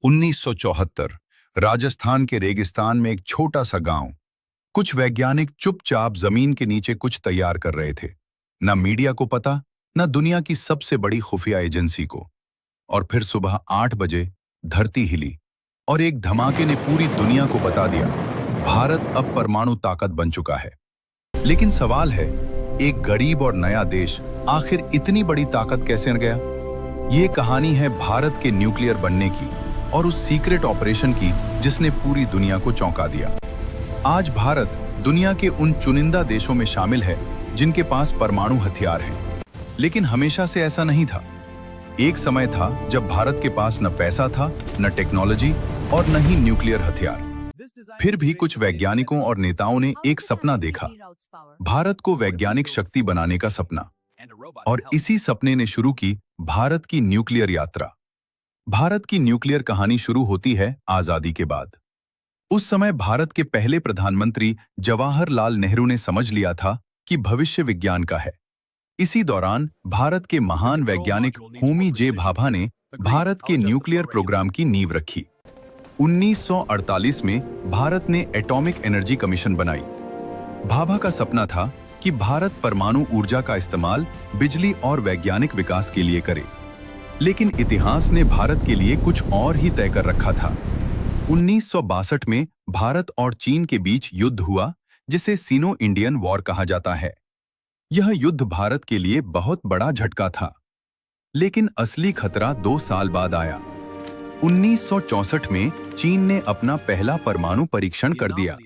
1974 राजस्थान के रेगिस्तान में एक छोटा सा गांव। कुछ वैज्ञानिक चुपचाप जमीन के नीचे कुछ तैयार कर रहे थे। न मीडिया को पता, न दुनिया की सबसे बड़ी खुफिया एजेंसी को। और फिर सुबह 8 बजे धरती हिली और एक धमाके ने पूरी दुनिया को बता दिया, भारत अब परमाणु ताकत बन चुका है। लेकिन सवाल है, एक गरीब और नया देश आखिर इतनी बड़ी ताकत कैसे बन गया? ये कहानी है भारत के न्यूक्लियर बनने की और उस सीक्रेट ऑपरेशन की जिसने पूरी दुनिया को चौंका दिया। आज भारत दुनिया के उन चुनिंदा देशों में शामिल है जिनके पास परमाणु हथियार हैं। लेकिन हमेशा से ऐसा नहीं था। एक समय था जब भारत के पास न पैसा था, न टेक्नोलॉजी और न ही न्यूक्लियर हथियार। फिर भी कुछ वैज्ञानिकों और नेताओं ने एक सपना देखा, भारत को वैज्ञानिक शक्ति बनाने का सपना। और इसी सपने ने शुरू की भारत की न्यूक्लियर यात्रा। भारत की न्यूक्लियर कहानी शुरू होती है आजादी के बाद। उस समय भारत के पहले प्रधानमंत्री जवाहरलाल नेहरू ने समझ लिया था कि भविष्य विज्ञान का है। इसी दौरान भारत के महान वैज्ञानिक होमी जे भाभा ने भारत के न्यूक्लियर प्रोग्राम की नींव रखी। 1948 में भारत ने एटॉमिक एनर्जी कमीशन बनाई। भाभा का सपना था कि भारत परमाणु ऊर्जा का इस्तेमाल बिजली और वैज्ञानिक विकास के लिए करे। लेकिन इतिहास ने भारत के लिए कुछ और ही तय कर रखा था। 1962 में भारत और चीन के बीच युद्ध हुआ, जिसे सिनो इंडियन वॉर कहा जाता है। यह युद्ध भारत के लिए बहुत बड़ा झटका था। लेकिन असली खतरा 2 साल बाद आया। 1964 में चीन ने अपना पहला परमाणु परीक्षण कर दिया।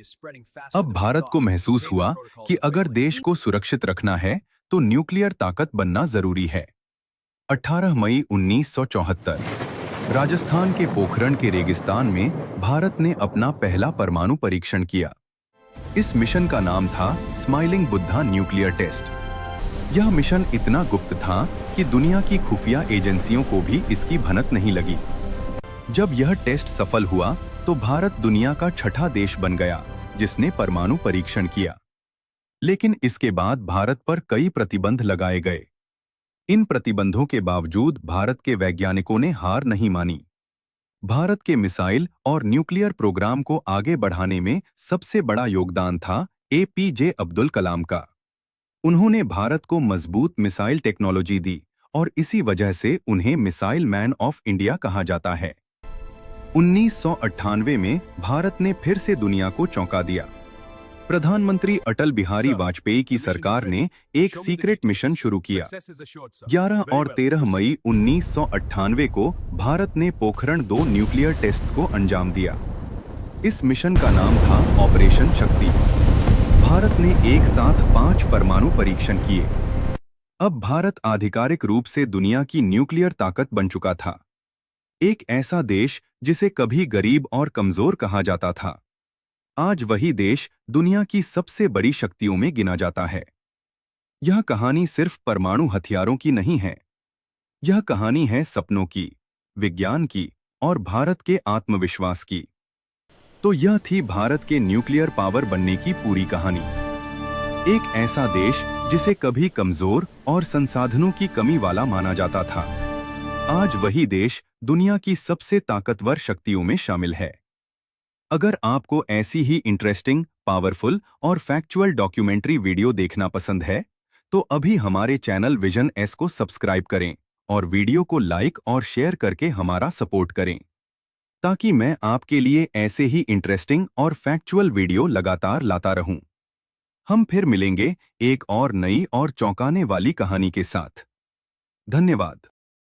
अब भारत को महसूस हुआ कि अगर देश को सुरक्षित रखना है तो न्यूक्लियर ताकत बनना जरूरी है। 18 मई 1974 राजस्थान के पोखरण के रेगिस्तान में भारत ने अपना पहला परमाणु परीक्षण किया। इस मिशन का नाम था स्माइलिंग बुद्धा न्यूक्लियर टेस्ट। यह मिशन इतना गुप्त था कि दुनिया की खुफिया एजेंसियों को भी इसकी भनक नहीं लगी। जब यह टेस्ट सफल हुआ तो भारत दुनिया का छठा देश बन गया जिसने परमाणु परीक्षण किया। लेकिन इसके बाद भारत पर कई प्रतिबंध लगाए गए। इन प्रतिबंधों के बावजूद भारत के वैज्ञानिकों ने हार नहीं मानी। भारत के मिसाइल और न्यूक्लियर प्रोग्राम को आगे बढ़ाने में सबसे बड़ा योगदान था APJ अब्दुल कलाम का। उन्होंने भारत को मजबूत मिसाइल टेक्नोलॉजी दी और इसी वजह से उन्हें मिसाइल मैन ऑफ इंडिया कहा जाता है। 1998 में भारत ने फिर से दुनिया को चौंका दिया। प्रधानमंत्री अटल बिहारी वाजपेयी की सरकार ने एक सीक्रेट मिशन शुरू किया। 11 और 13 मई 1998 को भारत ने पोखरण 2 न्यूक्लियर टेस्ट्स को अंजाम दिया। इस मिशन का नाम था ऑपरेशन शक्ति। भारत ने एक साथ 5 परमाणु परीक्षण किए। अब भारत आधिकारिक रूप से दुनिया की न्यूक्लियर ताकत बन चुका था। एक ऐसा देश जिसे कभी गरीब और कमजोर कहा जाता था, आज वही देश दुनिया की सबसे बड़ी शक्तियों में गिना जाता है। यह कहानी सिर्फ परमाणु हथियारों की नहीं है। यह कहानी है सपनों की, विज्ञान की और भारत के आत्मविश्वास की। तो यह थी भारत के न्यूक्लियर पावर बनने की पूरी कहानी। एक ऐसा देश जिसे कभी कमजोर और संसाधनों की कमी वाला माना जाता था, आज वही देश दुनिया की सबसे ताकतवर शक्तियों में शामिल है। अगर आपको ऐसी ही इंटरेस्टिंग, पावरफुल और फैक्चुअल डॉक्यूमेंट्री वीडियो देखना पसंद है, तो अभी हमारे चैनल विजन एस को सब्सक्राइब करें और वीडियो को लाइक और शेयर करके हमारा सपोर्ट करें, ताकि मैं आपके लिए ऐसे ही इंटरेस्टिंग और फैक्चुअल वीडियो लगातार लाता रहूं। हम फिर मिलेंगे एक और नई और चौंकाने वाली कहानी के साथ। धन्यवाद।